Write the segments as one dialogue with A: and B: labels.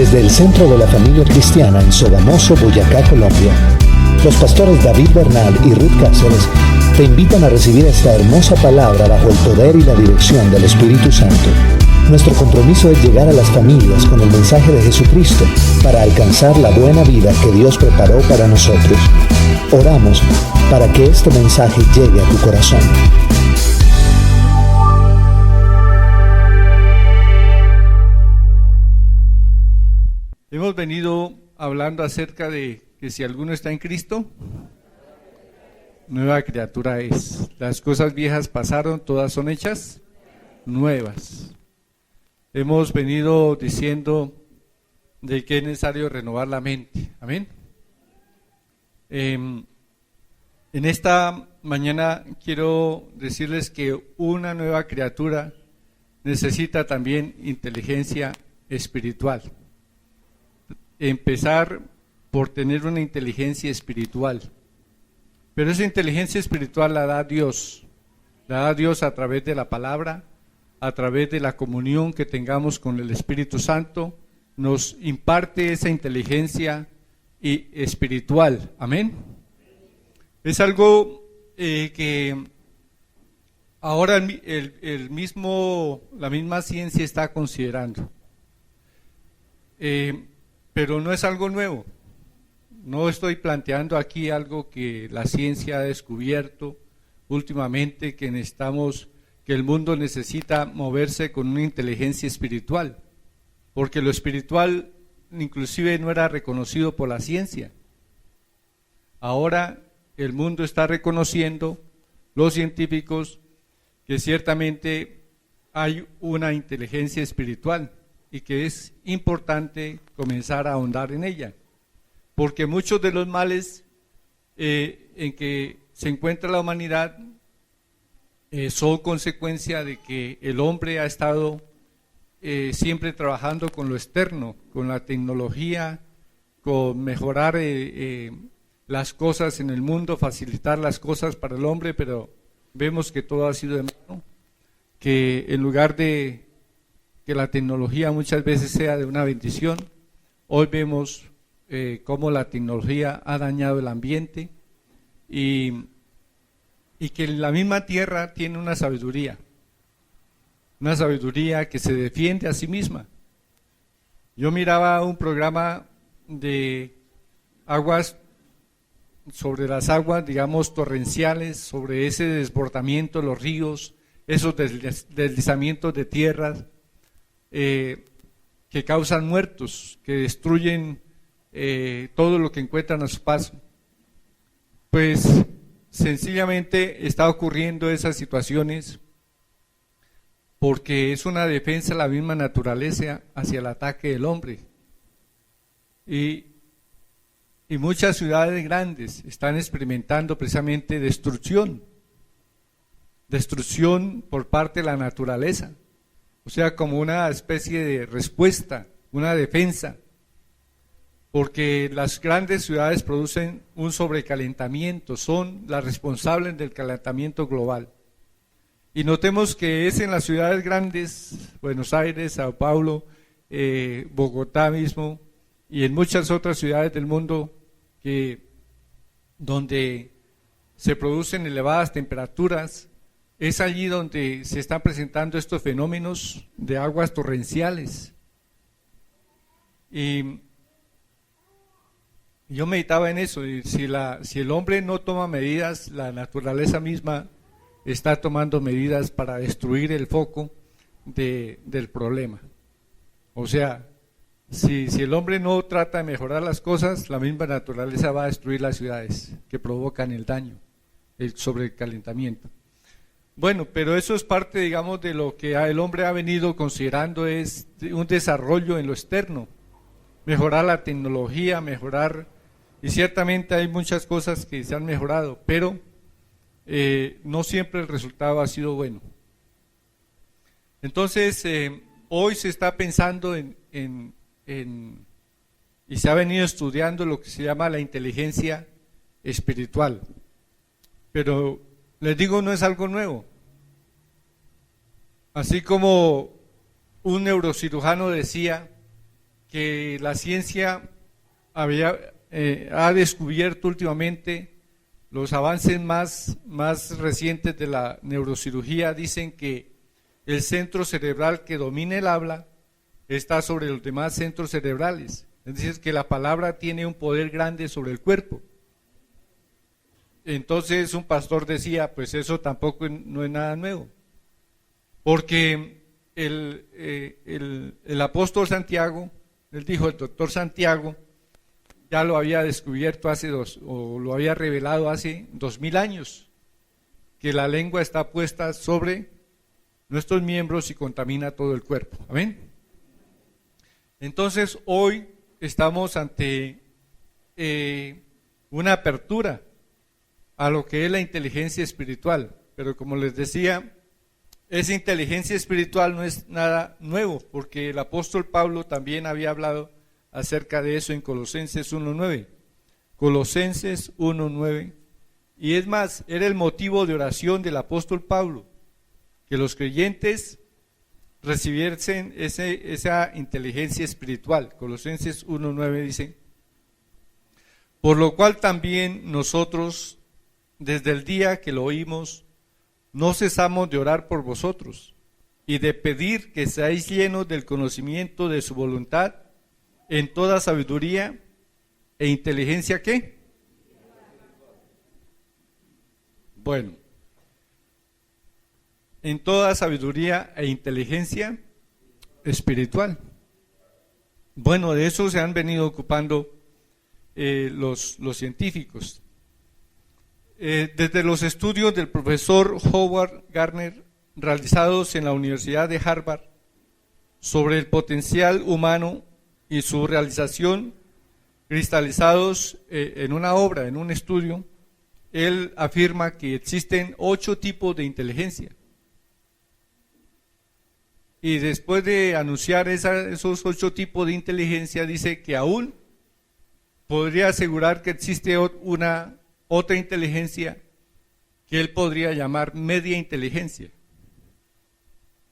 A: Desde el Centro de la Familia Cristiana en Sogamoso, Boyacá, Colombia, los pastores David Bernal y Ruth Cáceres te invitan a recibir esta hermosa palabra bajo el poder y la dirección del Espíritu Santo. Nuestro compromiso es llegar a las familias con el mensaje de Jesucristo para alcanzar la buena vida que Dios preparó para nosotros. Oramos para que este mensaje llegue a tu corazón.
B: Hemos venido hablando acerca de que si alguno está en Cristo, nueva criatura es. Las cosas viejas pasaron, todas son hechas nuevas. Hemos venido diciendo de que es necesario renovar la mente. Amén. En esta mañana quiero decirles que una nueva criatura necesita también inteligencia espiritual. Empezar por tener una inteligencia espiritual. Pero esa inteligencia espiritual la da Dios. La da Dios a través de la palabra, a través de la comunión que tengamos con el Espíritu Santo. Nos imparte esa inteligencia espiritual. Amén. Es algo que ahora la misma ciencia está considerando. Pero no es algo nuevo. No estoy planteando aquí algo que la ciencia ha descubierto últimamente, que el mundo necesita moverse con una inteligencia espiritual, porque lo espiritual inclusive no era reconocido por la ciencia. Ahora el mundo está reconociendo, los científicos, que ciertamente hay una inteligencia espiritual y que es importante comenzar a ahondar en ella, porque muchos de los males en que se encuentra la humanidad son consecuencia de que el hombre ha estado siempre trabajando con lo externo, con la tecnología, con mejorar las cosas en el mundo, facilitar las cosas para el hombre, pero vemos que todo ha sido de mano, que en lugar de que la tecnología muchas veces sea de una bendición, hoy vemos cómo la tecnología ha dañado el ambiente y que la misma tierra tiene una sabiduría que se defiende a sí misma. Yo miraba un programa de aguas, sobre las aguas, digamos, torrenciales, sobre ese desbordamiento de los ríos, esos deslizamientos de tierras, que causan muertos, que destruyen todo lo que encuentran a su paso. Pues sencillamente está ocurriendo esas situaciones porque es una defensa de la misma naturaleza hacia el ataque del hombre. Y muchas ciudades grandes están experimentando precisamente destrucción por parte de la naturaleza. O sea, como una especie de respuesta, una defensa, porque las grandes ciudades producen un sobrecalentamiento, son las responsables del calentamiento global. Y notemos que es en las ciudades grandes, Buenos Aires, Sao Paulo, Bogotá mismo, y en muchas otras ciudades del mundo, donde se producen elevadas temperaturas. Es allí donde se están presentando estos fenómenos de aguas torrenciales. Y yo meditaba en eso, y si el hombre no toma medidas, la naturaleza misma está tomando medidas para destruir el foco del problema. O sea, si el hombre no trata de mejorar las cosas, la misma naturaleza va a destruir las ciudades que provocan el daño, el sobrecalentamiento. Bueno, pero eso es parte, digamos, de lo que el hombre ha venido considerando es un desarrollo en lo externo, mejorar la tecnología, y ciertamente hay muchas cosas que se han mejorado, pero no siempre el resultado ha sido bueno. Entonces, hoy se está pensando y se ha venido estudiando lo que se llama la inteligencia espiritual, pero les digo, no es algo nuevo. Así como un neurocirujano decía que la ciencia ha descubierto últimamente. Los avances más recientes de la neurocirugía dicen que el centro cerebral que domina el habla está sobre los demás centros cerebrales. Es decir, que la palabra tiene un poder grande sobre el cuerpo. Entonces un pastor decía, pues eso tampoco no es nada nuevo, porque el apóstol Santiago, él dijo, el doctor Santiago, ya lo había descubierto lo había revelado hace 2000 años, que la lengua está puesta sobre nuestros miembros y contamina todo el cuerpo. Amén. Entonces hoy estamos ante una apertura a lo que es la inteligencia espiritual, pero como les decía, esa inteligencia espiritual no es nada nuevo, porque el apóstol Pablo también había hablado acerca de eso en Colosenses 1:9. Colosenses 1:9. Y es más, era el motivo de oración del apóstol Pablo, que los creyentes recibiesen esa inteligencia espiritual. Colosenses 1:9 dice, por lo cual también nosotros, desde el día que lo oímos, no cesamos de orar por vosotros y de pedir que seáis llenos del conocimiento de su voluntad en toda sabiduría e inteligencia. ¿Qué? Bueno, en toda sabiduría e inteligencia espiritual. Bueno, de eso se han venido ocupando los científicos. Desde los estudios del profesor Howard Gardner realizados en la Universidad de Harvard sobre el potencial humano y su realización, cristalizados en una obra, en un estudio, él afirma que existen 8 tipos de inteligencia. Y después de anunciar esos 8 tipos de inteligencia, dice que aún podría asegurar que existe otra inteligencia que él podría llamar media inteligencia,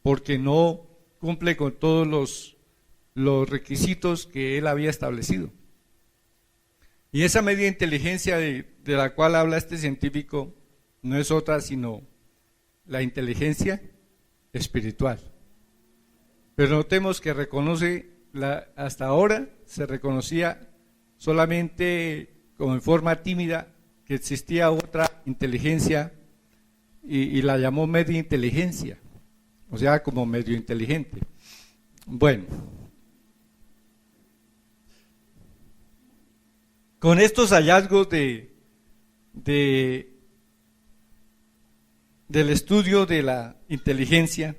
B: porque no cumple con todos los requisitos que él había establecido. Y esa media inteligencia de la cual habla este científico no es otra sino la inteligencia espiritual. Pero notemos que hasta ahora se reconocía solamente como en forma tímida que existía otra inteligencia y la llamó media inteligencia, o sea, como medio inteligente. Bueno, con estos hallazgos del estudio de la inteligencia,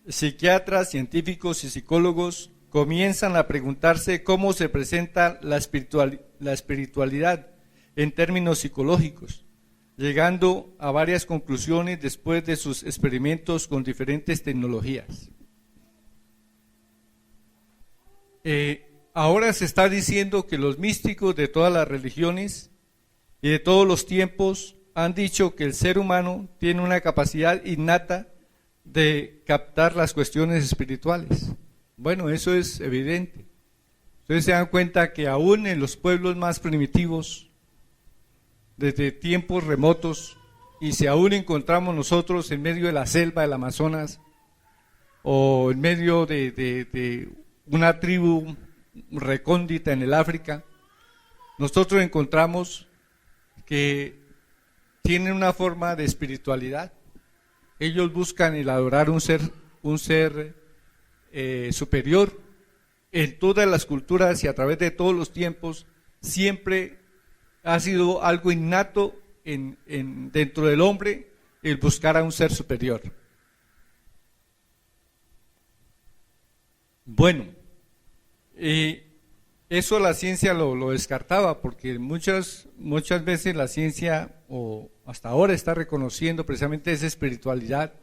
B: psiquiatras, científicos y psicólogos comienzan a preguntarse cómo se presenta la espiritualidad en términos psicológicos, llegando a varias conclusiones después de sus experimentos con diferentes tecnologías. Ahora se está diciendo que los místicos de todas las religiones y de todos los tiempos han dicho que el ser humano tiene una capacidad innata de captar las cuestiones espirituales. Bueno, eso es evidente. Ustedes se dan cuenta que aún en los pueblos más primitivos, desde tiempos remotos, y si aún encontramos nosotros en medio de la selva del Amazonas o en medio de una tribu recóndita en el África, nosotros encontramos que tienen una forma de espiritualidad. Ellos buscan el adorar un ser superior. En todas las culturas y a través de todos los tiempos siempre ha sido algo innato dentro del hombre el buscar a un ser superior. Bueno, eso la ciencia lo descartaba, porque muchas veces la ciencia, o hasta ahora, está reconociendo precisamente esa espiritualidad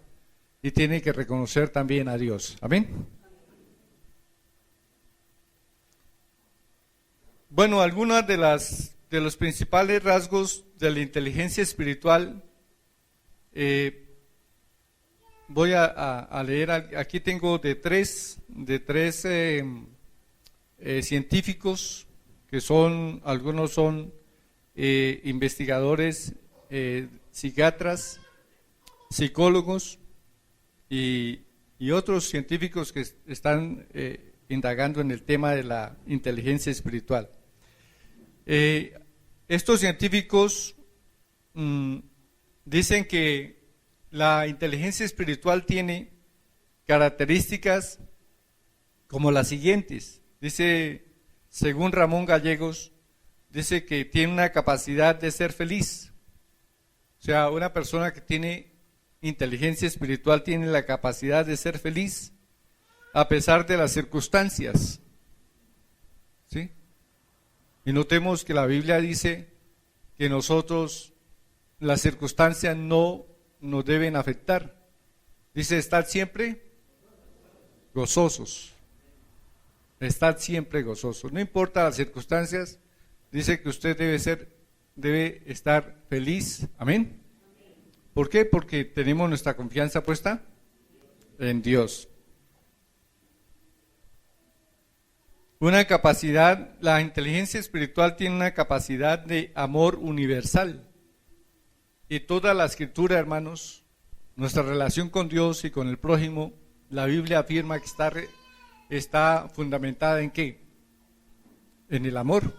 B: y tiene que reconocer también a Dios. Amén. Bueno, algunas de los principales rasgos de la inteligencia espiritual, voy a leer, aquí tengo de tres científicos, que son, algunos son investigadores, psiquiatras, psicólogos y otros científicos que están indagando en el tema de la inteligencia espiritual. Estos científicos dicen que la inteligencia espiritual tiene características como las siguientes. Dice, según Ramón Gallegos, dice que tiene una capacidad de ser feliz. O sea, una persona que tiene inteligencia espiritual tiene la capacidad de ser feliz a pesar de las circunstancias. ¿Sí? Y notemos que la Biblia dice que nosotros, las circunstancias no nos deben afectar. Dice, estar siempre gozosos. Estar siempre gozosos. No importa las circunstancias, dice que usted debe estar feliz. Amén. ¿Por qué? Porque tenemos nuestra confianza puesta en Dios. Una capacidad, la inteligencia espiritual tiene una capacidad de amor universal. Y toda la escritura, hermanos, nuestra relación con Dios y con el prójimo, la Biblia afirma que está fundamentada ¿en qué? En el amor.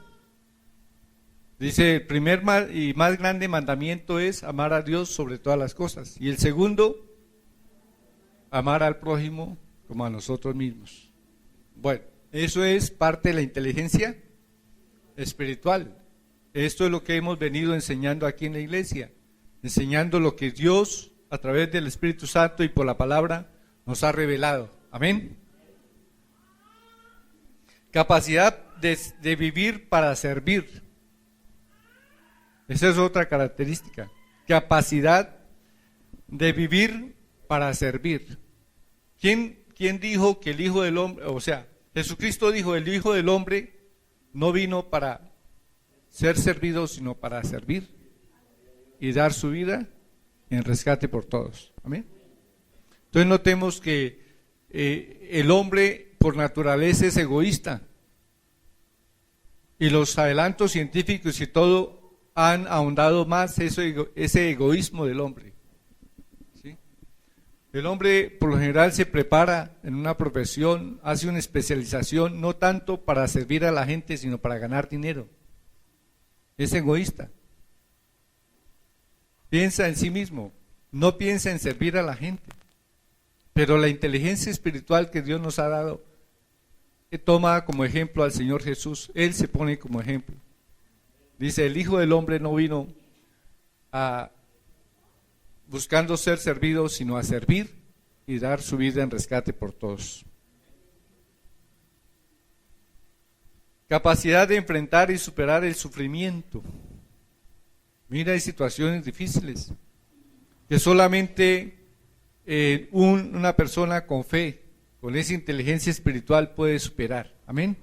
B: Dice, el primer y más grande mandamiento es amar a Dios sobre todas las cosas. Y el segundo, amar al prójimo como a nosotros mismos. Bueno, eso es parte de la inteligencia espiritual. Esto es lo que hemos venido enseñando aquí en la iglesia, enseñando lo que Dios, a través del Espíritu Santo y por la palabra, nos ha revelado. Amén. Capacidad de vivir para servir. Esa es otra característica. Capacidad de vivir para servir. ¿Quién dijo que el Hijo del Hombre, o sea, Jesucristo dijo, el Hijo del Hombre no vino para ser servido, sino para servir y dar su vida en rescate por todos? Amén. Entonces notemos que el hombre por naturaleza es egoísta. Y los adelantos científicos y todo han ahondado más ese egoísmo del hombre. ¿Sí? El hombre por lo general se prepara en una profesión, hace una especialización, no tanto para servir a la gente, sino para ganar dinero. Es egoísta. Piensa en sí mismo, no piensa en servir a la gente. Pero la inteligencia espiritual que Dios nos ha dado, toma como ejemplo al Señor Jesús. Él se pone como ejemplo. Dice, el Hijo del Hombre no vino buscando ser servido, sino a servir y dar su vida en rescate por todos. Capacidad de enfrentar y superar el sufrimiento. Mira, hay situaciones difíciles que solamente una persona con fe, con esa inteligencia espiritual puede superar. Amén.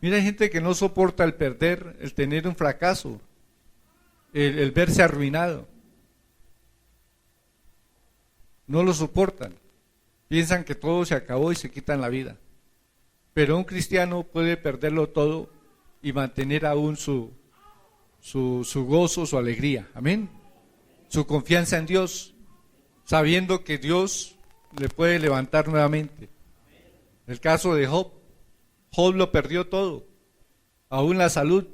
B: Mira, hay gente que no soporta el perder, el tener un fracaso, el verse arruinado. No lo soportan. Piensan que todo se acabó y se quitan la vida. Pero un cristiano puede perderlo todo y mantener aún su gozo, su alegría. Amén. Su confianza en Dios, sabiendo que Dios le puede levantar nuevamente. El caso de Job. Job lo perdió todo, aún la salud,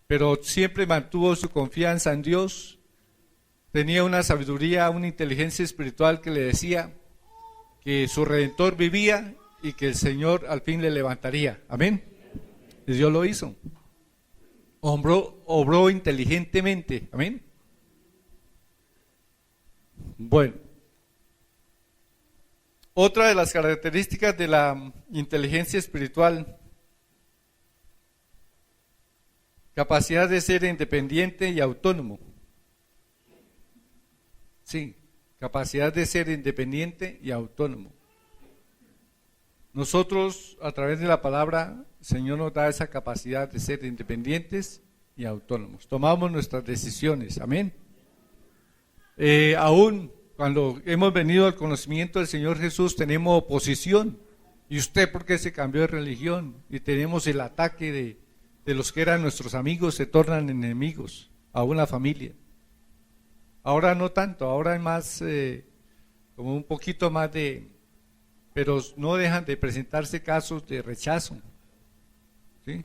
B: pero siempre mantuvo su confianza en Dios. Tenía una sabiduría, una inteligencia espiritual que le decía que su Redentor vivía y que el Señor al fin le levantaría. Amén. Y Dios lo hizo. Obró inteligentemente. Amén. Bueno. Otra de las características de la inteligencia espiritual, capacidad de ser independiente y autónomo. Sí, capacidad de ser independiente y autónomo. Nosotros, a través de la palabra, el Señor nos da esa capacidad de ser independientes y autónomos. Tomamos nuestras decisiones, amén. Aún cuando hemos venido al conocimiento del Señor Jesús, tenemos oposición ¿Y usted por qué se cambió de religión? Y tenemos el ataque de los que eran nuestros amigos, se tornan enemigos a una familia. Ahora no tanto, ahora hay más, como un poquito más pero no dejan de presentarse casos de rechazo. ¿Sí?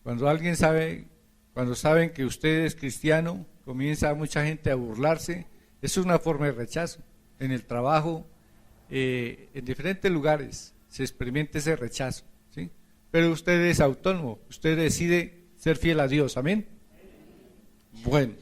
B: Cuando saben que usted es cristiano, comienza mucha gente a burlarse. Es una forma de rechazo. En el trabajo, en diferentes lugares se experimenta ese rechazo, ¿sí? Pero usted es autónomo, usted decide ser fiel a Dios, amén. Bueno,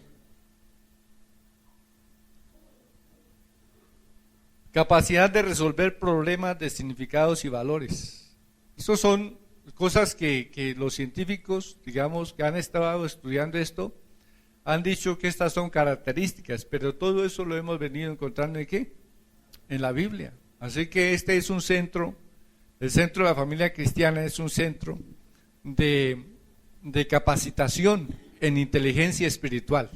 B: capacidad de resolver problemas de significados y valores. Estos son cosas que los científicos, digamos, que han estado estudiando esto, han dicho que estas son características, pero todo eso lo hemos venido encontrando ¿en qué? En la Biblia. Así que este es un centro, el centro de la familia cristiana es un centro de capacitación en inteligencia espiritual.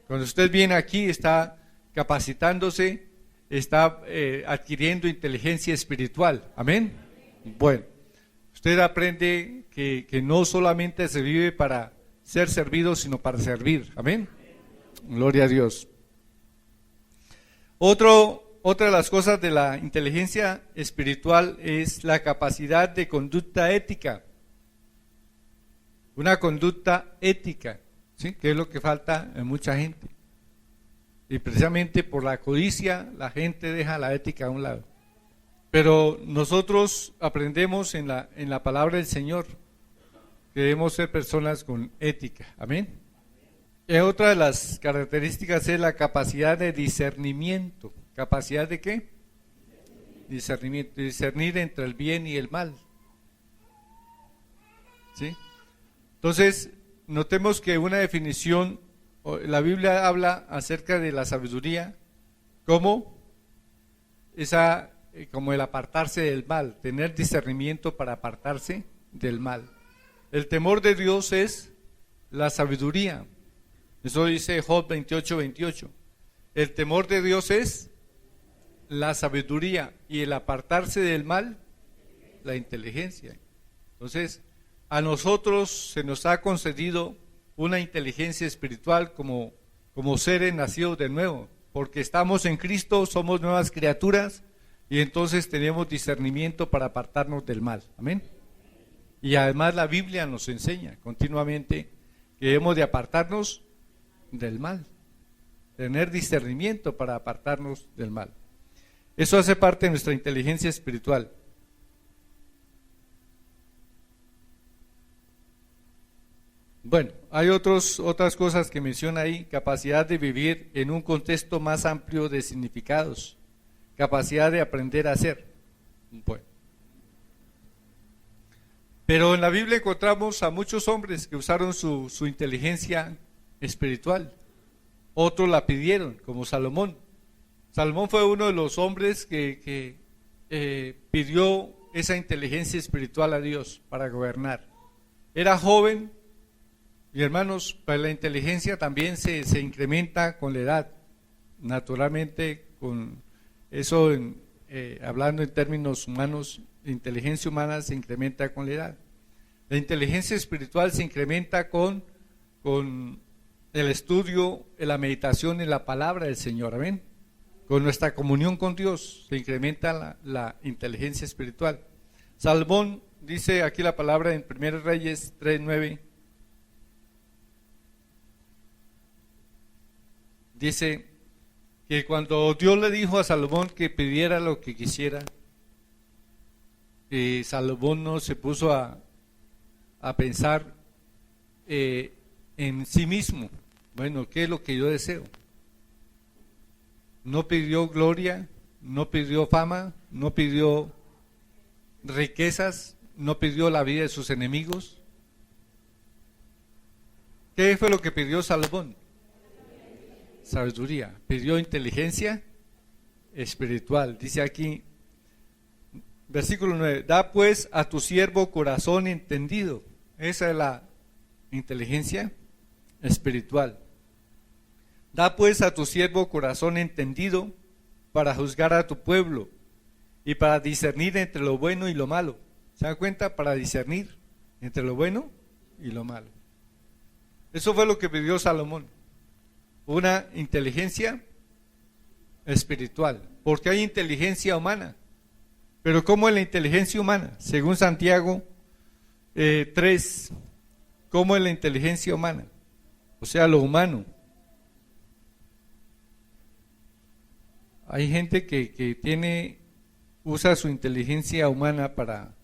B: Cuando usted viene aquí está capacitándose, está adquiriendo inteligencia espiritual, amén. Bueno, usted aprende que no solamente se vive para ser servido, sino para servir, amén. Gloria a Dios. Otra de las cosas de la inteligencia espiritual es la capacidad de conducta ética. Una conducta ética, ¿sí? Que es lo que falta en mucha gente. Y precisamente por la codicia la gente deja la ética a un lado. Pero nosotros aprendemos en la palabra del Señor que debemos ser personas con ética, amén. Y otra de las características es la capacidad de discernimiento. ¿Capacidad de qué? Discernimiento, discernir entre el bien y el mal. ¿Sí? Entonces, notemos que una definición, la Biblia habla acerca de la sabiduría como el apartarse del mal, tener discernimiento para apartarse del mal. El temor de Dios es la sabiduría. Eso dice Job 28:28. El temor de Dios es la sabiduría y el apartarse del mal, la inteligencia. Entonces, a nosotros se nos ha concedido una inteligencia espiritual como seres nacidos de nuevo, porque estamos en Cristo, somos nuevas criaturas y entonces tenemos discernimiento para apartarnos del mal. Amén. Y además la Biblia nos enseña continuamente que debemos de apartarnos del mal, tener discernimiento para apartarnos del mal. Eso hace parte de nuestra inteligencia espiritual. Bueno, hay otras cosas que menciona ahí: capacidad de vivir en un contexto más amplio de significados, capacidad de aprender a hacer. Bueno. Pero en la Biblia encontramos a muchos hombres que usaron su inteligencia espiritual. Otros la pidieron, como Salomón. Salomón fue uno de los hombres que pidió esa inteligencia espiritual a Dios para gobernar. Era joven, y hermanos, pues la inteligencia también se incrementa con la edad. Naturalmente, con eso, hablando en términos humanos, la inteligencia humana se incrementa con la edad. La inteligencia espiritual se incrementa con el estudio, la meditación en la palabra del Señor, amén. Con nuestra comunión con Dios se incrementa la inteligencia espiritual. Salomón dice aquí la palabra en 1 Reyes 3:9. Dice que cuando Dios le dijo a Salomón que pidiera lo que quisiera, Salomón no se puso a pensar en sí mismo. Bueno, ¿qué es lo que yo deseo? No pidió gloria, no pidió fama, no pidió riquezas, no pidió la vida de sus enemigos. ¿Qué fue lo que pidió Salomón? Sabiduría. Pidió inteligencia espiritual. Dice aquí, versículo 9, da pues a tu siervo corazón entendido. Esa es la inteligencia espiritual. Da pues a tu siervo corazón entendido para juzgar a tu pueblo y para discernir entre lo bueno y lo malo. ¿Se dan cuenta? Para discernir entre lo bueno y lo malo. Eso fue lo que pidió Salomón. Una inteligencia espiritual. Porque hay inteligencia humana. Pero ¿cómo es la inteligencia humana? Según Santiago 3, ¿cómo es la inteligencia humana? O sea, lo humano. Hay gente que usa su inteligencia humana para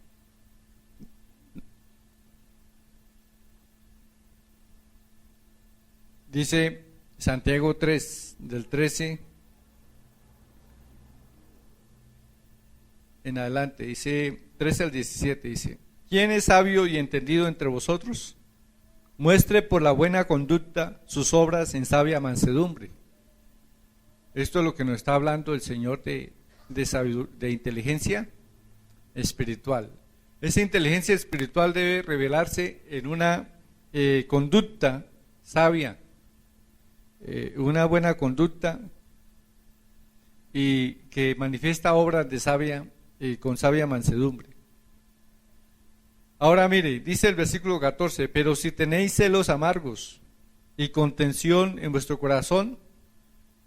B: dice Santiago 3, del 13 en adelante, dice 13 al 17, dice: ¿Quién es sabio y entendido entre vosotros? Muestre por la buena conducta sus obras en sabia mansedumbre. Esto es lo que nos está hablando el Señor de inteligencia espiritual. Esa inteligencia espiritual debe revelarse en una conducta sabia, una buena conducta y que manifiesta obras de sabia con sabia mansedumbre. Ahora mire, dice el versículo 14: pero si tenéis celos amargos y contención en vuestro corazón,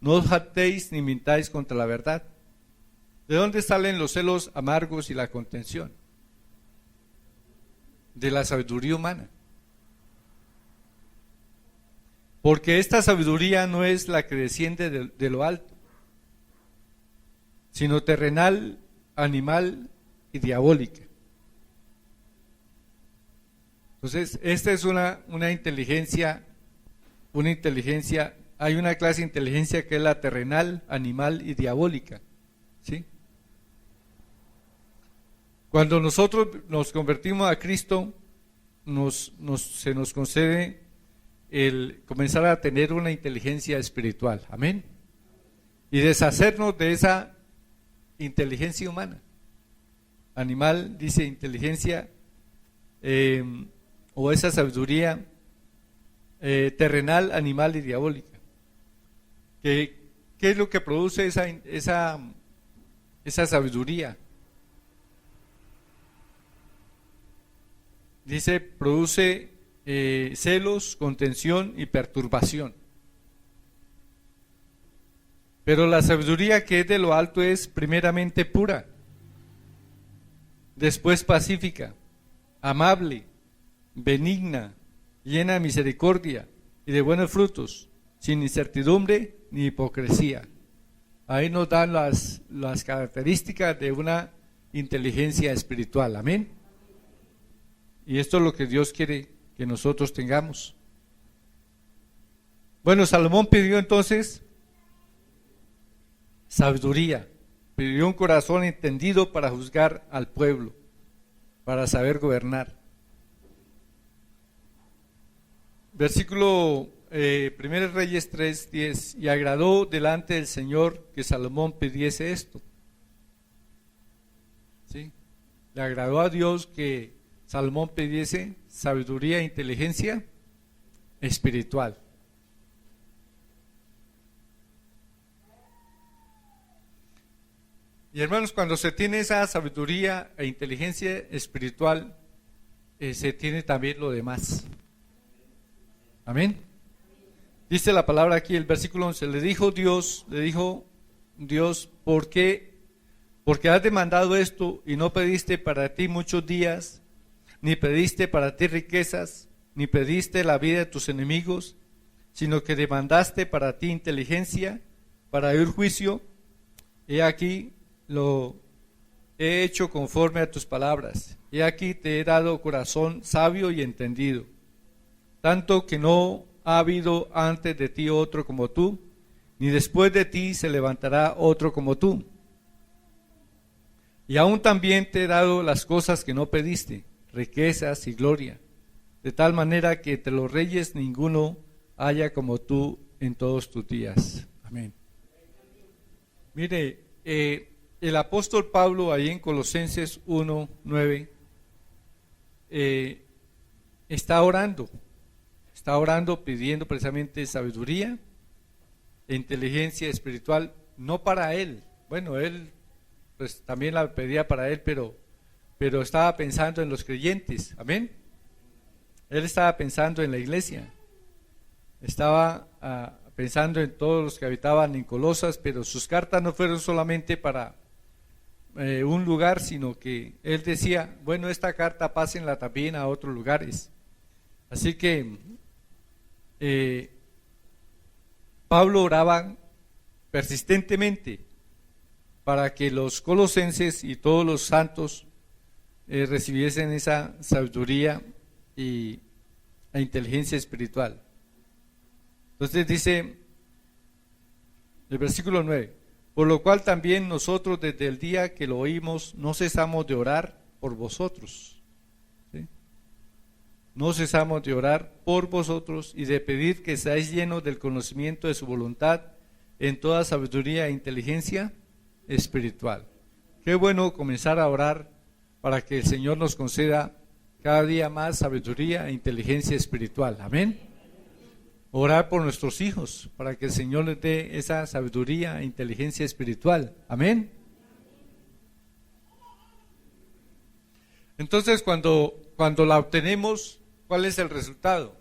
B: no os jactéis ni mintáis contra la verdad. ¿De dónde salen los celos amargos y la contención? De la sabiduría humana. Porque esta sabiduría no es la que desciende de lo alto, sino terrenal, animal y diabólica. Entonces, esta es una inteligencia, hay una clase de inteligencia que es la terrenal, animal y diabólica, ¿sí? Cuando nosotros nos convertimos a Cristo, se nos concede el comenzar a tener una inteligencia espiritual, amén, y deshacernos de esa inteligencia humana. Animal dice inteligencia o esa sabiduría terrenal, animal y diabólica. ¿Qué es lo que produce esa sabiduría? Dice, produce celos, contención y perturbación. Pero la sabiduría que es de lo alto es primeramente pura, después pacífica, amable, benigna, llena de misericordia y de buenos frutos, sin incertidumbre ni hipocresía. Ahí nos dan las características de una inteligencia espiritual, amén. Y esto es lo que Dios quiere que nosotros tengamos. Bueno, Salomón pidió entonces sabiduría, pidió un corazón entendido para juzgar al pueblo, para saber gobernar. Versículo 1 Reyes 3:10: y agradó delante del Señor que Salomón pidiese esto. ¿Sí? Le agradó a Dios que Salomón pidiese sabiduría e inteligencia espiritual. Y hermanos, cuando se tiene esa sabiduría e inteligencia espiritual, se tiene también lo demás. Amén. Dice la palabra aquí, el versículo 11: le dijo Dios, ¿por qué? Porque has demandado esto y no pediste para ti muchos días, ni pediste para ti riquezas, ni pediste la vida de tus enemigos, sino que demandaste para ti inteligencia, para oír juicio. He aquí lo he hecho conforme a tus palabras. He aquí te he dado corazón sabio y entendido, tanto que no ha habido antes de ti otro como tú, ni después de ti se levantará otro como tú. Y aún también te he dado las cosas que no pediste, riquezas y gloria, de tal manera que entre los reyes ninguno haya como tú en todos tus días. Amén. Mire, el apóstol Pablo ahí en Colosenses 1:9 está orando pidiendo precisamente sabiduría e inteligencia espiritual, no para él. Bueno, él pues también la pedía para él, pero estaba pensando en los creyentes, amén. Él estaba pensando en la iglesia, estaba pensando en todos los que habitaban en Colosas, pero sus cartas no fueron solamente para un lugar, sino que él decía, bueno, esta carta pásenla también a otros lugares. Así que Pablo oraba persistentemente para que los colosenses y todos los santos recibiesen esa sabiduría e inteligencia espiritual. Entonces dice el versículo 9, por lo cual también nosotros desde el día que lo oímos no cesamos de orar por vosotros. ¿Sí? No cesamos de orar por vosotros y de pedir que seáis llenos del conocimiento de su voluntad en toda sabiduría e inteligencia espiritual. Qué bueno comenzar a orar para que el Señor nos conceda cada día más sabiduría e inteligencia espiritual. Amén. Orar por nuestros hijos para que el Señor les dé esa sabiduría e inteligencia espiritual. Amén. Entonces cuando la obtenemos, ¿cuál es el resultado?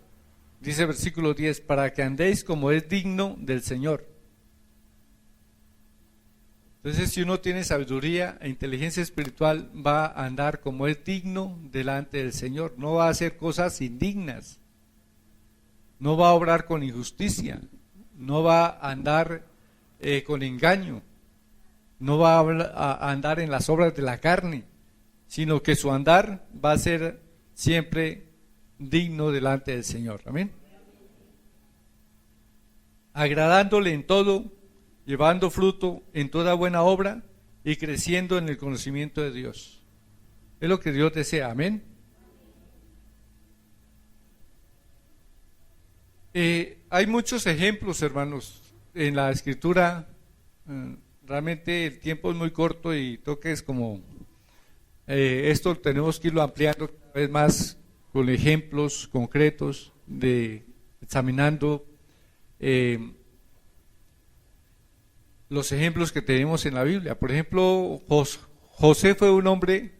B: Dice el versículo 10, para que andéis como es digno del Señor. Entonces, si uno tiene sabiduría e inteligencia espiritual, va a andar como es digno delante del Señor. No va a hacer cosas indignas. No va a obrar con injusticia. No va a andar con engaño. No va a andar en las obras de la carne, sino que su andar va a ser siempre digno delante del Señor. Amén. Agradándole en todo, llevando fruto en toda buena obra y creciendo en el conocimiento de Dios. Es lo que Dios desea, amén. Hay muchos ejemplos, hermanos, en la Escritura. Realmente el tiempo es muy corto y toques como esto tenemos que irlo ampliando cada vez más con ejemplos concretos, examinando los ejemplos que tenemos en la Biblia. Por ejemplo, José fue un hombre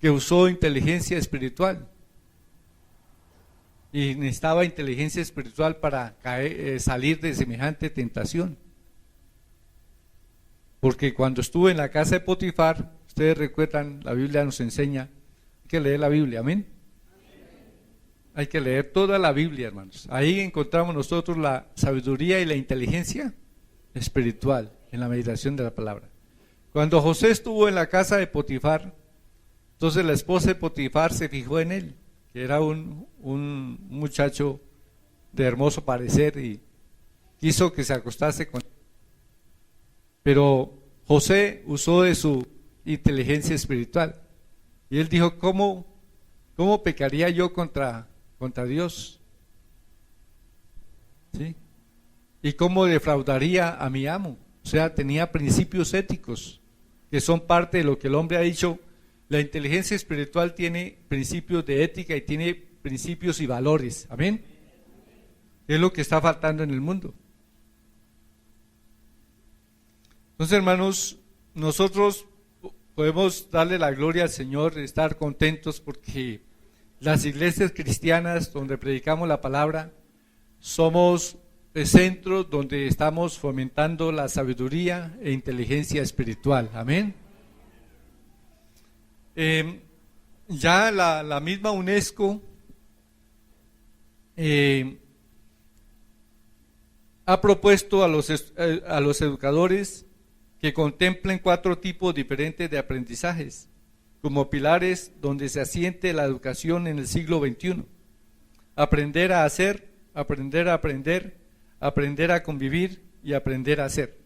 B: que usó inteligencia espiritual y necesitaba inteligencia espiritual para salir de semejante tentación, porque cuando estuvo en la casa de Potifar, ustedes recuerdan, la Biblia nos enseña, hay que leer la Biblia, amén. Hay que leer toda la Biblia, hermanos. Ahí encontramos nosotros la sabiduría y la inteligencia espiritual en la meditación de la palabra. Cuando José estuvo en la casa de Potifar, entonces la esposa de Potifar se fijó en él, que era un muchacho de hermoso parecer, y quiso que se acostase con él. Pero José usó de su inteligencia espiritual y él dijo, ¿cómo pecaría yo contra Dios? ¿Sí? ¿Y cómo defraudaría a mi amo? O sea, tenía principios éticos que son parte de lo que el hombre ha dicho. La inteligencia espiritual tiene principios de ética y tiene principios y valores. Amén. Es lo que está faltando en el mundo. Entonces, hermanos, nosotros podemos darle la gloria al Señor, estar contentos porque las iglesias cristianas donde predicamos la palabra somos el centro donde estamos fomentando la sabiduría e inteligencia espiritual. Amén. Ya la misma UNESCO ha propuesto a los educadores que contemplen 4 tipos diferentes de aprendizajes como pilares donde se asiente la educación en el siglo XXI. Aprender a hacer, aprender a aprender, aprender a convivir y aprender a hacer.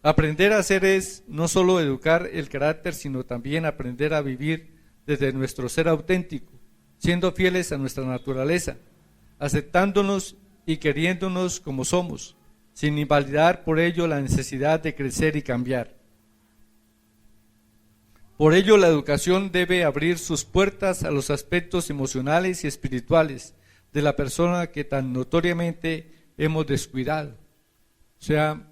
B: Aprender a hacer es no solo educar el carácter, sino también aprender a vivir desde nuestro ser auténtico, siendo fieles a nuestra naturaleza, aceptándonos y queriéndonos como somos, sin invalidar por ello la necesidad de crecer y cambiar. Por ello, la educación debe abrir sus puertas a los aspectos emocionales y espirituales de la persona que tan notoriamente hemos descuidado. O sea,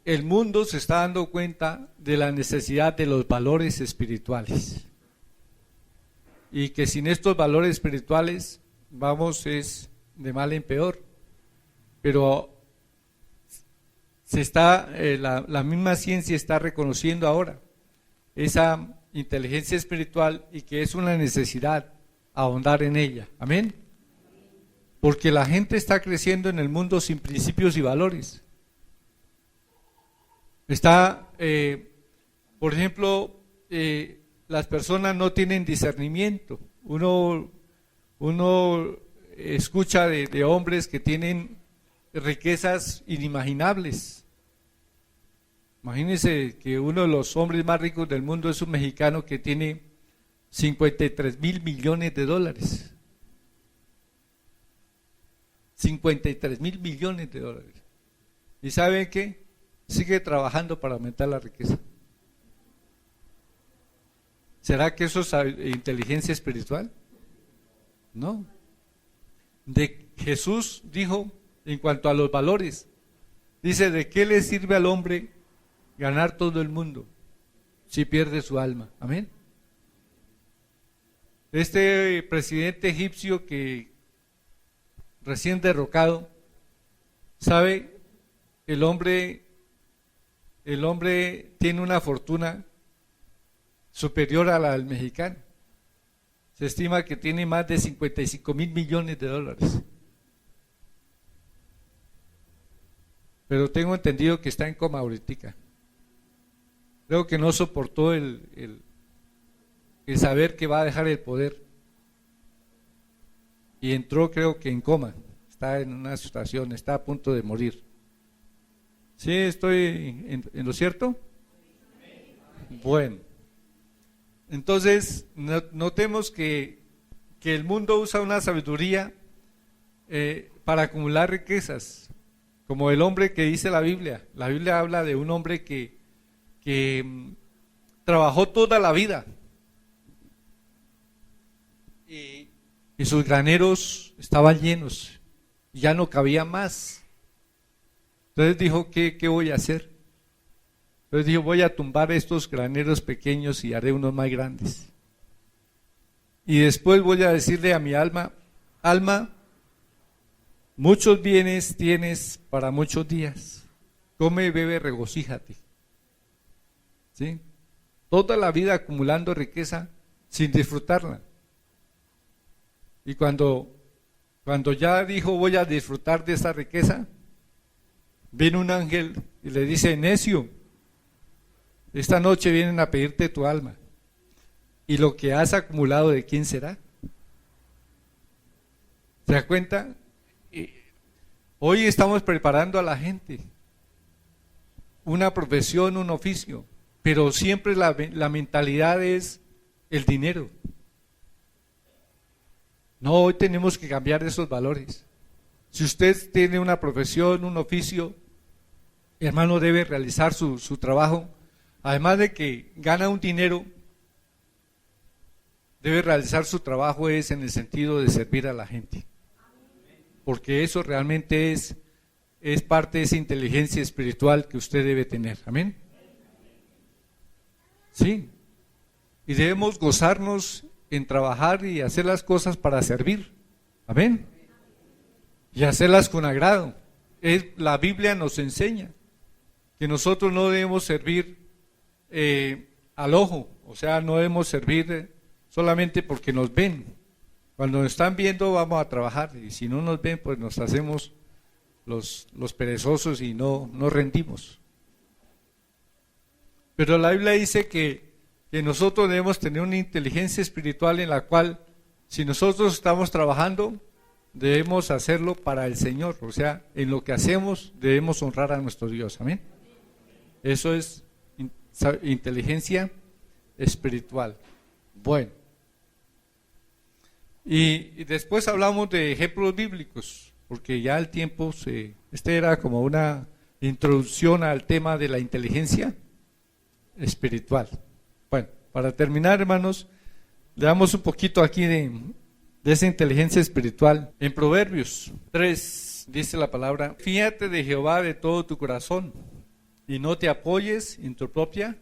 B: el mundo se está dando cuenta de la necesidad de los valores espirituales. Y que sin estos valores espirituales vamos es de mal en peor. Pero la misma ciencia está reconociendo ahora esa inteligencia espiritual y que es una necesidad ahondar en ella. Amén. Porque la gente está creciendo en el mundo sin principios y valores. Por ejemplo, las personas no tienen discernimiento. Uno escucha de hombres que tienen riquezas inimaginables. Imagínense que uno de los hombres más ricos del mundo es un mexicano que tiene 53,000 millones de dólares. 53,000 millones de dólares. ¿Y saben qué? Sigue trabajando para aumentar la riqueza. ¿Será que eso es inteligencia espiritual? No. Jesús dijo en cuanto a los valores, dice, ¿de qué le sirve al hombre ganar todo el mundo si pierde su alma? Amén. Este presidente egipcio que recién derrocado, ¿sabe? El hombre tiene una fortuna superior a la del mexicano. Se estima que tiene más de 55,000 millones de dólares. Pero tengo entendido que está en coma ahorita. Creo que no soportó el saber que va a dejar el poder. Y entró, creo que en coma. Está en una situación, está a punto de morir. ¿Sí estoy en lo cierto? Bueno. Entonces, notemos que el mundo usa una sabiduría para acumular riquezas, como el hombre que dice la Biblia. La Biblia habla de un hombre que trabajó toda la vida y sus graneros estaban llenos, ya no cabía más. Entonces dijo, ¿qué voy a hacer? Entonces dijo, voy a tumbar estos graneros pequeños y haré unos más grandes. Y después voy a decirle a mi alma, alma, muchos bienes tienes para muchos días. Come, bebe, regocíjate. ¿Sí? Toda la vida acumulando riqueza sin disfrutarla. Y cuando ya dijo, voy a disfrutar de esa riqueza, viene un ángel y le dice, necio, esta noche vienen a pedirte tu alma. ¿Y lo que has acumulado de quién será? ¿Se da cuenta? Hoy estamos preparando a la gente una profesión, un oficio, pero siempre la mentalidad es el dinero. No, hoy tenemos que cambiar esos valores. Si usted tiene una profesión, un oficio, hermano, debe realizar su trabajo. Además de que gana un dinero, debe realizar su trabajo es en el sentido de servir a la gente. Porque eso realmente es parte de esa inteligencia espiritual que usted debe tener. Amén. Sí. Y debemos gozarnos en trabajar y hacer las cosas para servir. Amén. Y hacerlas con agrado. La Biblia nos enseña que nosotros no debemos servir al ojo, o sea, no debemos servir solamente porque nos ven. Cuando nos están viendo vamos a trabajar, y si no nos ven, pues nos hacemos los perezosos y no rendimos. Pero la Biblia dice que nosotros debemos tener una inteligencia espiritual en la cual, si nosotros estamos trabajando, debemos hacerlo para el Señor, o sea, en lo que hacemos debemos honrar a nuestro Dios. Amén. Eso es inteligencia espiritual. Bueno, y después hablamos de ejemplos bíblicos, porque ya el tiempo era como una introducción al tema de la inteligencia espiritual. Bueno, para terminar, hermanos, le damos un poquito aquí de esa inteligencia espiritual. En Proverbios 3 dice la palabra, fíate de Jehová de todo tu corazón y no te apoyes en tu propia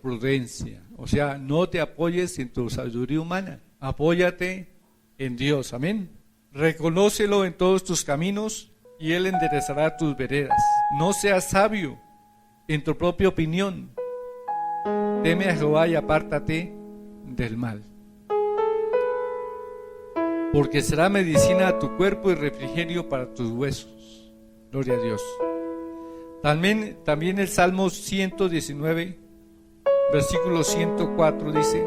B: prudencia. O sea, no te apoyes en tu sabiduría humana, apóyate en Dios, amén. Reconócelo en todos tus caminos y Él enderezará tus veredas. No seas sabio en tu propia opinión. Teme a Jehová y apártate del mal. Porque será medicina a tu cuerpo y refrigerio para tus huesos. Gloria a Dios. También el Salmo 119, versículo 104 dice: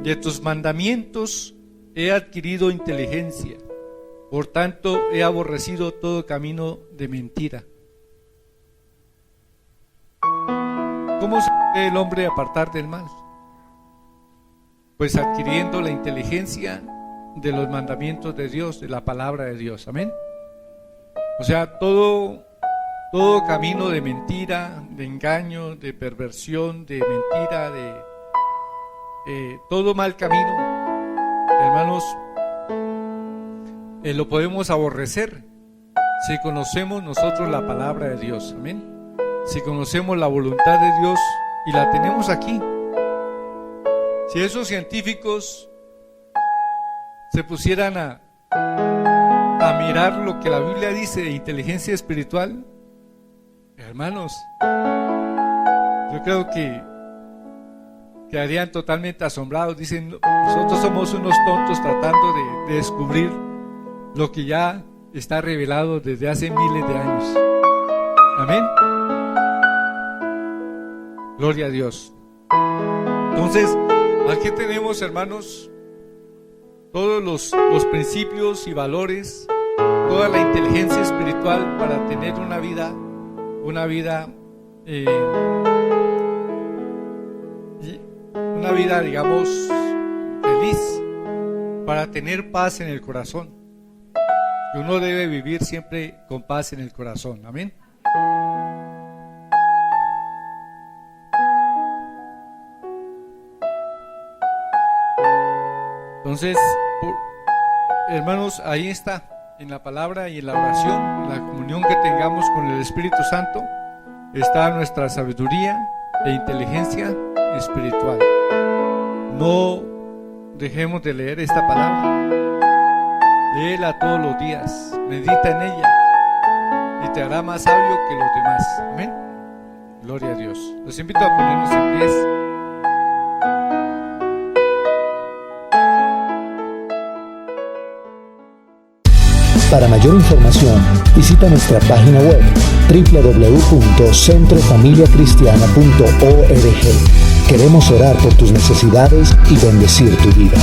B: de tus mandamientos he adquirido inteligencia, por tanto he aborrecido todo camino de mentira. ¿Cómo se puede el hombre apartar del mal? Pues adquiriendo la inteligencia de los mandamientos de Dios, de la palabra de Dios, amén. O sea, todo camino de mentira, de engaño, de perversión, de mentira, de todo mal camino, hermanos, lo podemos aborrecer si conocemos nosotros la palabra de Dios, amén. Si conocemos la voluntad de Dios y la tenemos aquí. Si esos científicos se pusieran a mirar lo que la Biblia dice de inteligencia espiritual, hermanos, yo creo que quedarían totalmente asombrados. Dicen, nosotros somos unos tontos tratando de descubrir lo que ya está revelado desde hace miles de años. Amén. Gloria a Dios. Entonces, aquí tenemos, hermanos, todos los principios y valores, toda la inteligencia espiritual para tener una vida digamos feliz, para tener paz en el corazón. Y uno debe vivir siempre con paz en el corazón, amén. Entonces, hermanos, ahí está, en la palabra y en la oración, en la comunión que tengamos con el Espíritu Santo, está nuestra sabiduría e inteligencia espiritual. No dejemos de leer esta palabra, léela todos los días, medita en ella y te hará más sabio que los demás, amén. Gloria a Dios. Los invito a ponernos en pies.
A: Para mayor información, visita nuestra página web www.centrofamiliacristiana.org. Queremos orar por tus necesidades y bendecir tu vida.